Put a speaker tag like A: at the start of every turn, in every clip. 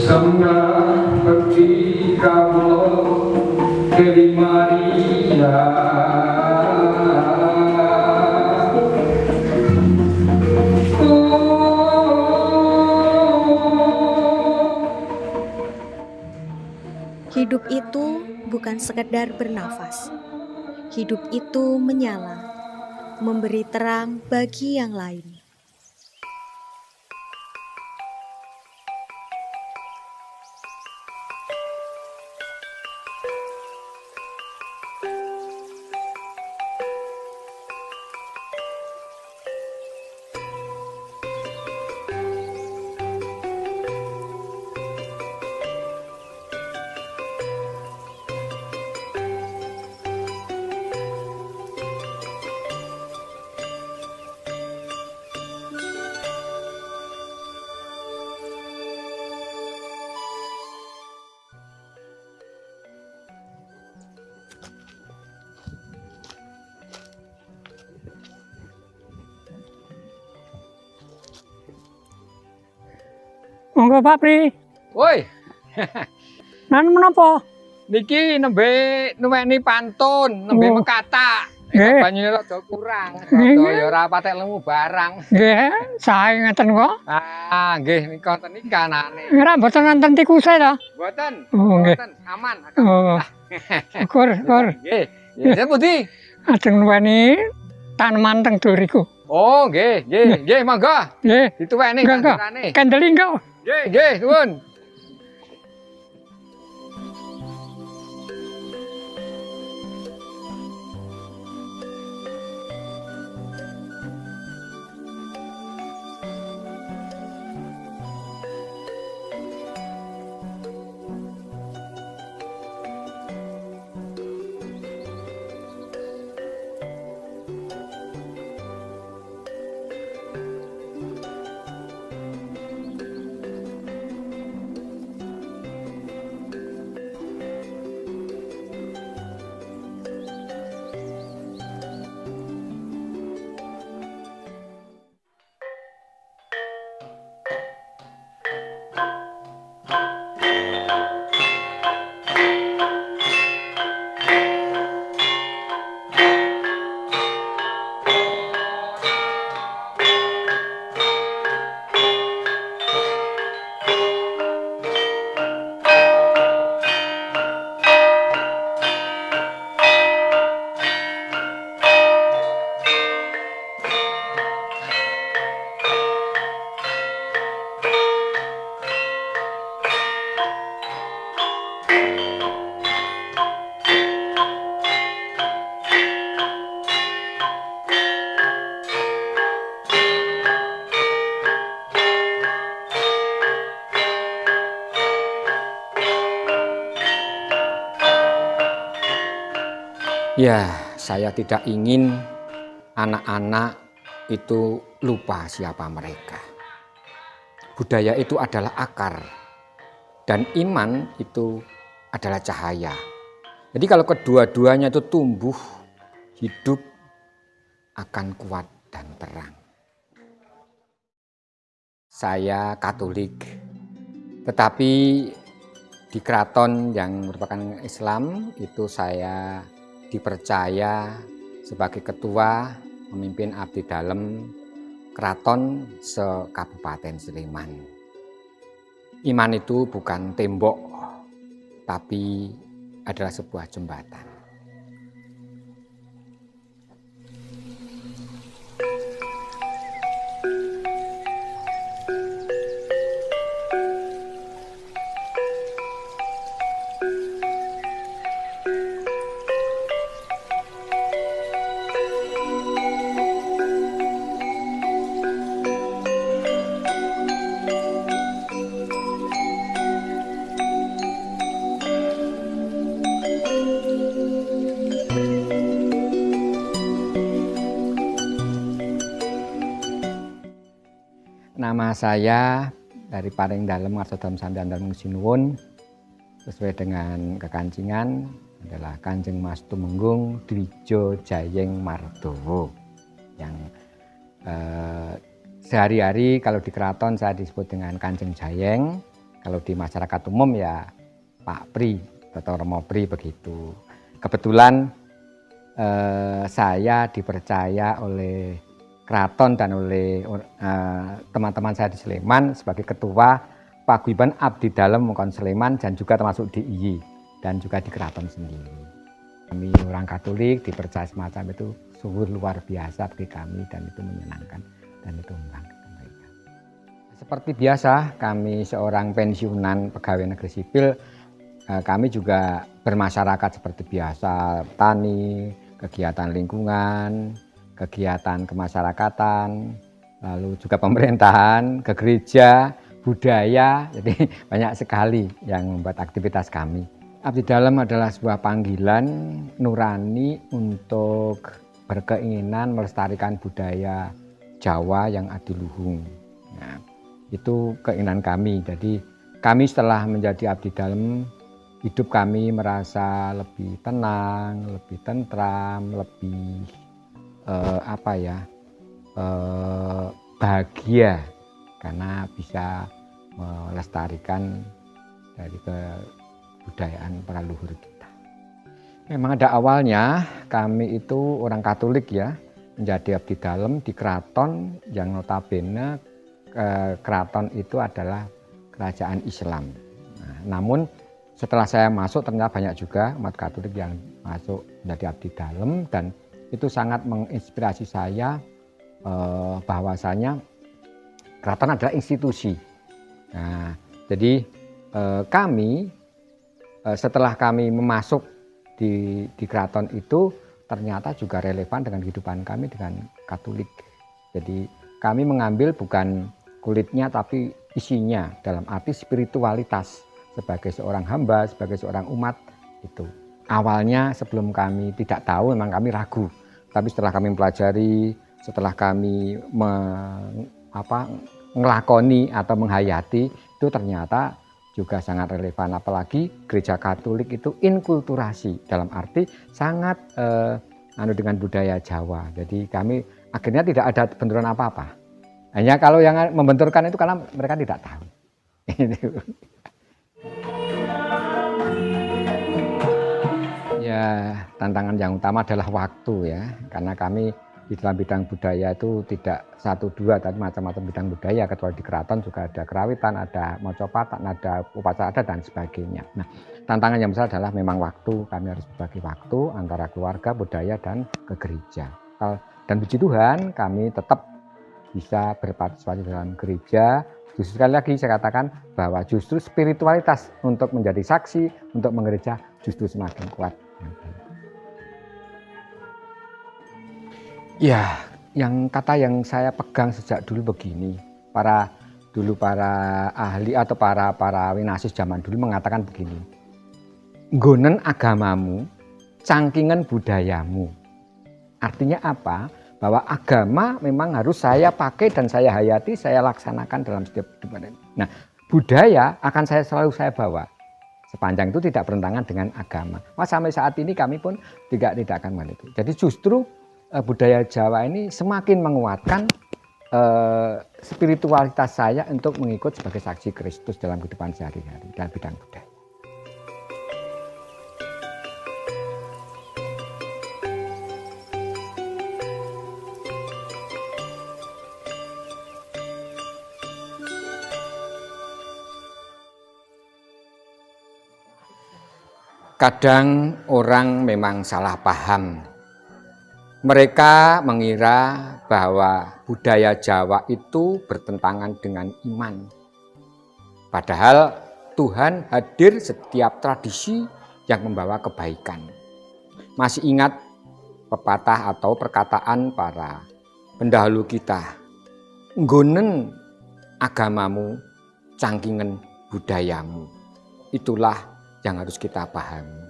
A: Sembah bekti kawula Dewi Maria.
B: Hidup itu bukan sekedar bernafas. Hidup itu menyala, memberi terang bagi yang lain.
C: Monggo Pak Pri.
D: Woi,
C: Nan menapa?
D: niki nembe nuweni pantun, nembe
C: Oh.
D: mekatak.
C: Nggih.
D: Banyune rada kurang,
C: Nggih,
D: rada
C: nggih.
D: ya ora patek lemu barang.
C: Nggih, sae ngeten kok.
D: Ah, nggih nika wonten ikanane.
C: Ora mboten wonten tikuse to?
D: Mboten.
C: Oh, nggih.
D: Mboten, aman.
C: Oh. Syukur.
D: Nggih. Ya, saya pundi?
C: Ajeng nuweni taneman teng duriku.
D: Oh, nggih, nggih, nggih, monggo.
C: Nggih.
D: Dituweni
C: Monggo.
D: kandhane.
C: Kendeli engko.
D: Nggih, nggih, nuwun. Ya, saya tidak ingin anak-anak itu lupa siapa mereka. Budaya itu adalah akar, dan iman itu adalah cahaya. Jadi kalau kedua-duanya itu tumbuh, hidup akan kuat dan terang. Saya Katolik, tetapi di keraton yang merupakan Islam itu saya dipercaya sebagai ketua memimpin abdi dalem keraton se-Kabupaten Sleman. Iman itu bukan tembok, tapi adalah sebuah jembatan. Nama saya dari Paring Dalem Arsadam Sandan dan Sinuwun sesuai dengan kekancingan adalah Kanjeng Mas Tumenggung Dwijo Jayeng Mardowo yang sehari-hari kalau di keraton saya disebut dengan Kanjeng Jayeng Kalau di masyarakat umum ya Pak Pri atau Romo Pri begitu. Kebetulan saya dipercaya oleh keraton dan oleh teman-teman saya di Sleman sebagai ketua Paguyuban Abdi Dalem Wongkon Sleman dan juga termasuk DIY dan juga di keraton sendiri. Kami orang Katolik dipercaya semacam itu sungguh luar biasa bagi kami dan itu menyenangkan dan itu membanggakan mereka. Seperti biasa kami seorang pensiunan pegawai negeri sipil, kami juga bermasyarakat seperti biasa, tani, kegiatan lingkungan, kegiatan kemasyarakatan, lalu juga pemerintahan, ke gereja, budaya, jadi banyak sekali yang membuat aktivitas kami. Abdi Dalem adalah sebuah panggilan nurani untuk berkeinginan melestarikan budaya Jawa yang adiluhung. Nah, itu keinginan kami. Jadi kami setelah menjadi Abdi Dalem, hidup kami merasa lebih tenang, lebih tentram, lebih bahagia karena bisa melestarikan dari kebudayaan para leluhur kita. Memang ada awalnya kami itu orang Katolik ya, menjadi abdi dalem di keraton yang notabene keraton itu adalah kerajaan Islam. Nah, namun setelah saya masuk ternyata banyak juga umat Katolik yang masuk menjadi abdi dalem dan itu sangat menginspirasi saya bahwasanya keraton adalah institusi. Nah, jadi kami setelah kami memasuk di keraton itu ternyata juga relevan dengan kehidupan kami dengan Katolik. Jadi kami mengambil bukan kulitnya tapi isinya dalam arti spiritualitas sebagai seorang hamba, sebagai seorang umat itu. Awalnya sebelum kami tidak tahu memang kami ragu. Tapi setelah kami mempelajari, setelah kami ngelakoni atau menghayati, itu ternyata juga sangat relevan. Apalagi gereja Katolik itu inkulturasi dalam arti sangat dengan budaya Jawa. Jadi kami akhirnya tidak ada benturan apa-apa. Hanya kalau yang membenturkan itu karena mereka tidak tahu. Ya, tantangan yang utama adalah waktu ya, karena kami di dalam bidang budaya itu tidak satu dua, tapi macam-macam bidang budaya. Kecuali di keraton juga ada kerawitan, ada mocopatan, ada upacara adat dan sebagainya. Nah, tantangan yang besar adalah memang waktu. Kami harus berbagi waktu antara keluarga, budaya dan ke gereja. Dan puji Tuhan, kami tetap bisa berpartisipasi dalam gereja. Justru sekali lagi saya katakan bahwa justru spiritualitas untuk menjadi saksi, untuk mengereja justru semakin kuat. Ya, kata yang saya pegang sejak dulu begini, para ahli atau para winasis zaman dulu mengatakan begini, nggonen agamamu, cangkingan budayamu. Artinya apa? Bahwa agama memang harus saya pakai dan saya hayati, saya laksanakan dalam setiap kehidupan. Nah, budaya akan selalu saya bawa. Sepanjang itu tidak bertentangan dengan agama. Sampai saat ini kami pun tidak akan melihat itu. Jadi justru budaya Jawa ini semakin menguatkan spiritualitas saya untuk mengikut sebagai saksi Kristus dalam kehidupan sehari-hari dalam bidang budaya. Kadang orang memang salah paham. Mereka mengira bahwa budaya Jawa itu bertentangan dengan iman. Padahal Tuhan hadir setiap tradisi yang membawa kebaikan. Masih ingat pepatah atau perkataan para pendahulu kita, nggonen agamamu, cangkingen budayamu. Itulah yang harus kita pahami.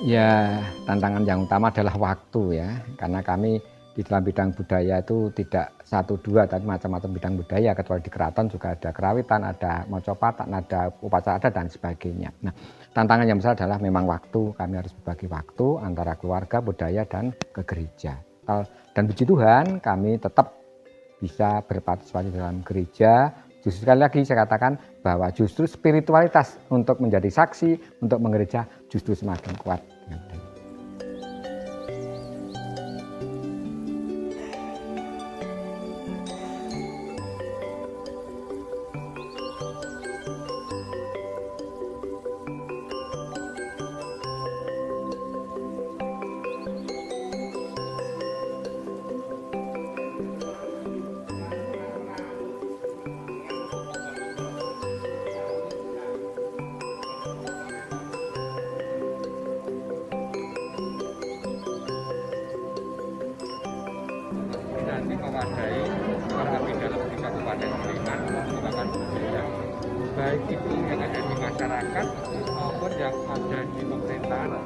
D: Ya, tantangan yang utama adalah waktu ya, karena kami di dalam bidang budaya itu tidak satu dua, tapi macam-macam bidang budaya. Kecuali di keraton juga ada kerawitan, ada mocopatan, ada upacara adat dan sebagainya. Nah, tantangan yang besar adalah memang waktu. Kami harus berbagi waktu antara keluarga, budaya, dan ke gereja. Dan puji Tuhan, kami tetap bisa berpartisipasi dalam gereja. Justru sekali lagi saya katakan bahwa justru spiritualitas untuk menjadi saksi, untuk menggereja justru semakin kuat.
A: Nanti mewadai kami dalam di Kabupaten Sleman mengembangkan budaya, baik itu yang ada di masyarakat maupun yang ada di pemerintahan.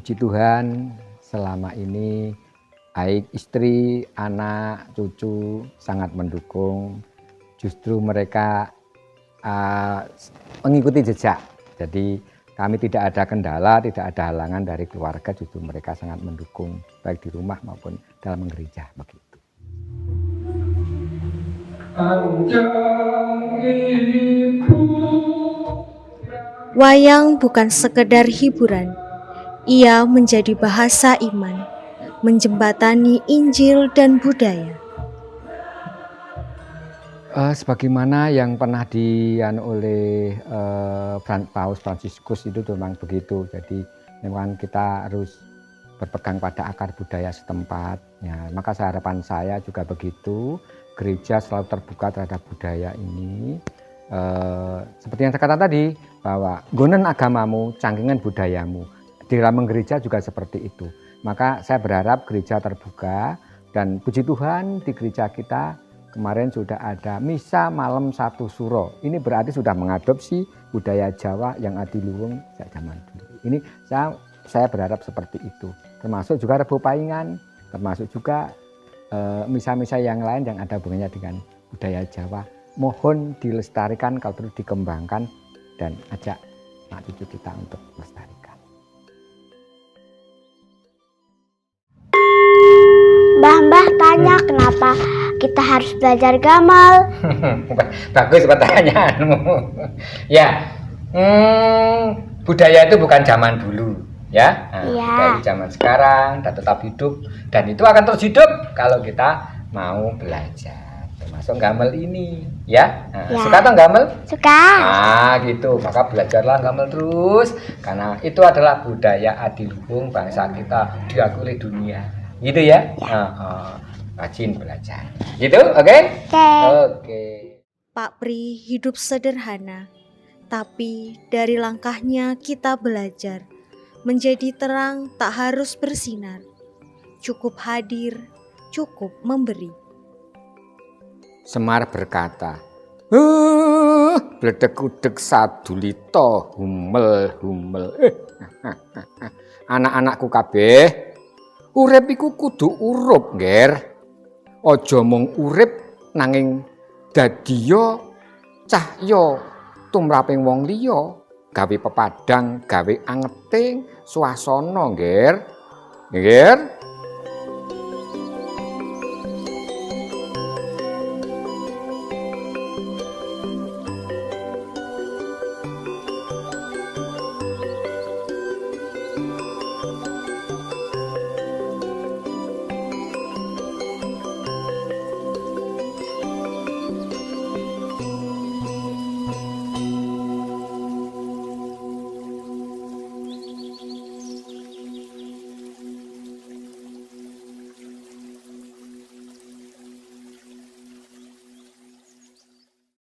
D: Puji Tuhan, selama ini baik istri, anak, cucu sangat mendukung. Justru mereka mengikuti jejak. Jadi kami tidak ada kendala, tidak ada halangan dari keluarga. Justru mereka sangat mendukung baik di rumah maupun dalam gereja begitu.
B: Wayang bukan sekedar hiburan. Ia menjadi bahasa iman, menjembatani Injil dan budaya.
D: Sebagaimana yang pernah oleh Paus Fransiskus itu memang begitu. Jadi memang kita harus berpegang pada akar budaya setempat. Ya, maka harapan saya juga begitu. Gereja selalu terbuka terhadap budaya ini. Seperti yang saya katakan tadi, bahwa gonen agamamu, cangkingan budayamu. Di dalam gereja juga seperti itu. Maka saya berharap gereja terbuka, dan puji Tuhan di gereja kita kemarin sudah ada misa malam 1 suro. Ini berarti sudah mengadopsi budaya Jawa yang adiluhung sejak zaman dulu. Ini saya berharap seperti itu. Termasuk juga Rebo Paingan, termasuk juga misa-misa yang lain yang ada hubungannya dengan budaya Jawa. Mohon dilestarikan, kalau perlu dikembangkan, dan ajak anak cucu kita untuk melestarikan.
E: Mbah tanya kenapa kita harus belajar gamal.
D: Bagus pertanyaanmu. Ya, budaya itu bukan zaman dulu, ya. Dari zaman sekarang dan tetap hidup, dan itu akan terus hidup kalau kita mau belajar. Termasuk gamal ini, ya. Suka atau gamal?
E: Suka.
D: Gitu. Maka belajarlah gamal terus, karena itu adalah budaya adiluhung bangsa kita, diakui oleh dunia. Gitu ya? Rajin belajar. Gitu, oke? Oke.
B: Pak Pri hidup sederhana, tapi dari langkahnya kita belajar. Menjadi terang tak harus bersinar. Cukup hadir, cukup memberi.
D: Semar berkata, bledek-udek sadulito, humel. Anak-anakku kabeh, urip iku kudu urup, Nger. Aja mung urip nanging dadiya cahya tumraping wong liya, gawe pepadang, gawe angeting swasana, Nger. Nger.